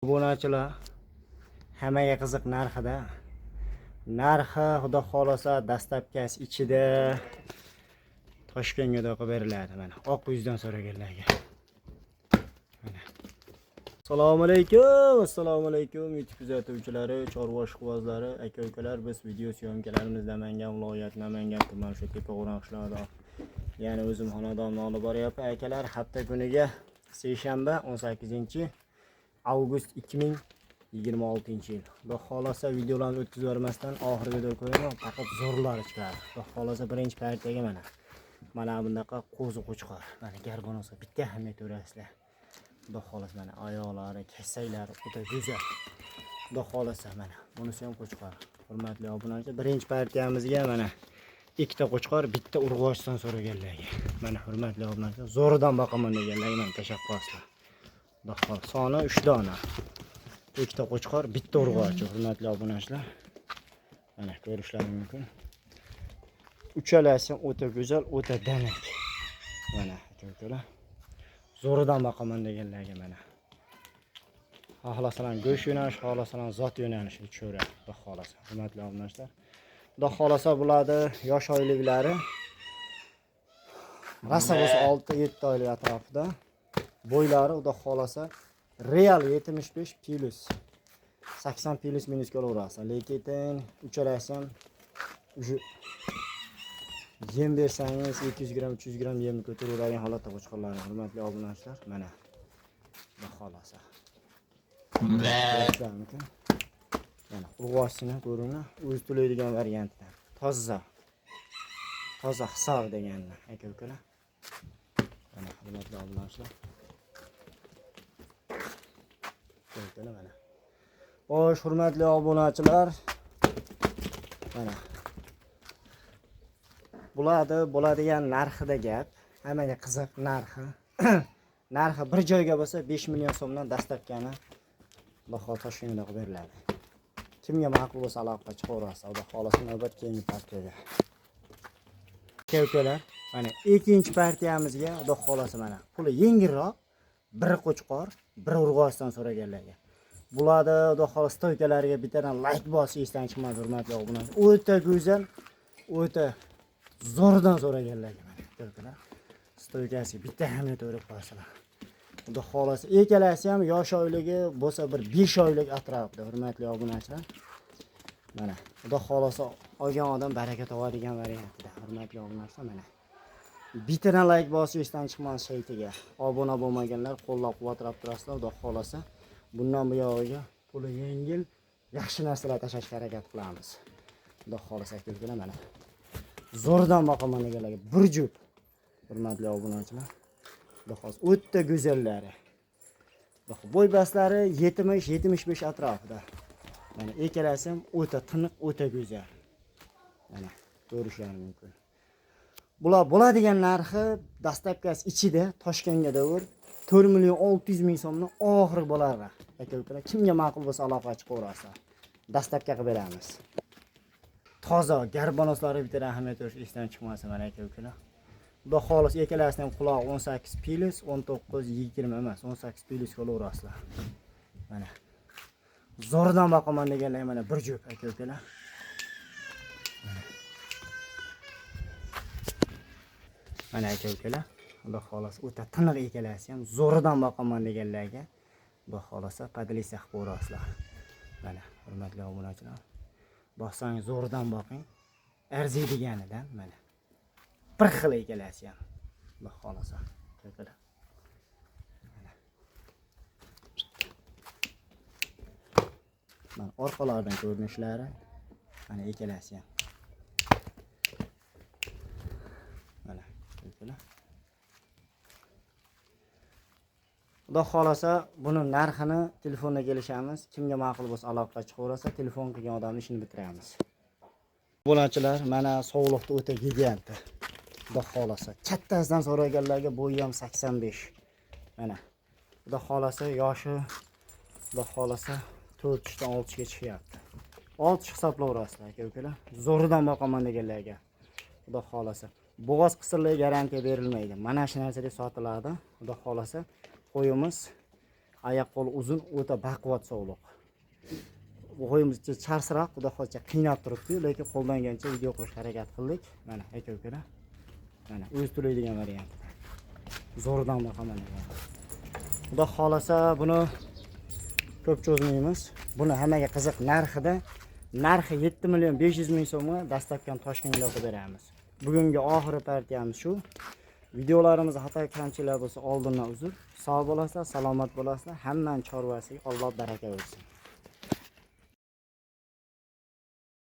Obunachilar hammaga qiziq narxida. Narxi xudo xolasa dastlabkasi ichida Toshkentga qo'yib beriladi. Mana oq yuzdan so'raganlarga. Mana. Assalomu alaykum YouTube kuzatuvchilari, chorva ishqibozlari, aka-ukalar, biz video syomkalarimiz Namangan viloyati, Namangan tumani shu Tepago'ron qishlog'ida. Ya'ni o'zim xonadonni olib boryapman. Akalar, hafta kuniga seshanba 18-avgust 2026-yil. Xudo xolasa videolarni o'tkazib bermasdan oxiriga qo'yaman, faqat zo'rlar chiqadi. Xudo xolasa birinchi partiyaga mana bunaqa qo'zi qo'chqor. Mana garbonosa bitta hamma ko'rasizlar. Xudo xolasa mana ayollari, kasaylari o'ta go'zal. Xudo xolasa mana bunisi ham qo'chqor. Hurmatli obunachilar, birinchi partiyamizga mana ikkita qo'chqor, bitta urg'ochdan so'raganlarga. Mana hurmatli obunachilar, zo'ridan boqaman deganlarga mana tashabbuslar. Xudo xolasa soni 3 dona. Ikkita qo'chqor, bitta urg'och. Hurmatli obunachilar, mana ko'rishlaringiz mumkin. Uchalasi ham o'ta go'zal, o'ta danak. Mana aka-ukalar, zo'ridan boqaman deganlarga mana. Xohlasalar go'sht yo'nalish, xohlasalar zot yo'nalishi tushiradi. Xudo xolasa. Hurmatli obunachilar, xudo xolasa bo'ladi yosh oyliklari. Rasa bo'lsa 6-7 oylik atrofida. Bo'ylari xudo xolasa real 75 plus 80 plus minus kelaveradi. Lekin uchalasi ham yem bersangiz 200 gram 300 gram yemni ko'taraveradigan holatda qo'chqorlar. Hurmatli obunachilar, mana xudo xolasa. Mana urg'ochini ko'ringlar, o'z to'laydigan variantlar. Toza hisob deganlar aka-ukalar. Mana hurmatli obunachilar. Mana. Xo'sh, hurmatli obunachilar. Mana. Bo'ladigan narxida gap. Hammaga qiziq narxi. Narxi bir joyga bo'lsa 5 million so'mdan dastlabkani Xudo Toshkentga qo'yib beriladi. Kimga ma'qul bo'lsa aloqa chiqaverasiz. Xudo xolasa navbat keyingi partiyaga. Aka-ukalar, mana ikkinchi partiyamizga Xudo xolasa mana puli yengilroq bir qo'chqor, bir urg'ochdan so'raganlarga. Bo'ladi, Xudo xolasa to'ykalariga bittadan like bosishdan chiqmadi, hurmatli obunachilar. O'ta go'zal, o'ta zo'rdan so'raganlarga mana aka-ukalar. Stoykasiga bitta hamma to'rib qo'ysalar. Xudo xolasa ikkalasi ham yosh oyligi bo'lsa bir 5 oylik atrofida, hurmatli obunachilar. Mana xudo xolasa olgan odam baraka topadigan variantida, hurmatli obunachilar. Mana bittadan like bosishdan chiqmas saytiga obuna bo'lmaganlar qo'llab-quvvatlab turasizlar. Xudo xolasa bundan buyog'iga puli yengil, yaxshi narsalar tashlashga harakat qilamiz. Xudo xolasa aka-ukalar, mana zo'rdan boqaman deganlarga bir jup, hurmatli obunachilar. Xudo xolasa o'ta go'zallari. Bo'y baslari 70-75 atrofida. Mana ikkalasi ham o'ta tiniq, o'ta go'zal. Mana ko'rishlaringiz mumkin. Bular bo'ladigan narxi dastlabkasi ichida Toshkentga davr 4 million 600 ming so'mdan oxiri bo'ladi. Aka-ukalar, kimga ma'qul bo'lsa aloqa chiqaverasizlar. Dastlabga qilib beramiz. Toza garbonoslari bitta ahamiyat o'sh esdan chiqmasa mana aka-ukalar. Xudo xolasa ikkalasining ham quloq 18 plus 19 20 emas, 18 plus bo'laverasizlar. Mana zo'rdan boqaman deganlar mana bir jup aka-ukalar. Mana aka-ukalar, Xudo xolasa o'ta tiniq ikkalasi ham zo'ridan boqaman deganlarga Xudo xolasa padlisa qilib ko'rasizlar. Mana hurmatli obunachilar, boqsangiz zo'ridan boqing, arziydiganidan mana bir xil ikkalasi ham Xudo xolasa aka-ukalar. Mana orqalaridan ko'rinishlari mana ikkalasi ham. Mana aka-ukalar. Xudo xolasa buni narxini telefonda kelishamiz. Kimga ma'qul bo'lsa aloqa chiqaversa, telefon qilgan odamning ishini bitiramiz. Obunachilar, mana sog'liqda o'ta giganti. Xudo xolasa kattasidan so'raganlarga bo'yi ham 85. Mana Xudo xolasa yoshi Xudo xolasa 4 dan 6 ga chiqyapti. 6 hisoblayverasizlar aka-ukalar. Zo'ridan boqaman deganlarga Xudo xolasa bo'g'oz qisirligiga garantiya berilmaydi. Mana shu narsaga sotiladi. Xudo xolasa qo'yimiz oyoq qo'li uzun, o'ta baquvvat sog'liq. Bu qo'yimiz charsroq, xudo xohlasa qiynab turibdi, lekin qo'ldan kelgancha video qilishga harakat qildik. Mana aka-ukalar. Mana o'z to'laydigan variant. Zo'rdan boqaman. Xudo xolasa buni ko'p cho'zmaymiz. Buni hammaga qiziq narxi 7 million 500 ming so'mga dastlabki Toshkentga olib beramiz. Bugungi oxiri partiyamiz shu. Videolarimizda xato kamchiliklar bo'lsa oldindan uzr. Sog' bo'lasizlar, salomat bo'lasizlar. Hammaning chorvasiga Alloh baraka bersin.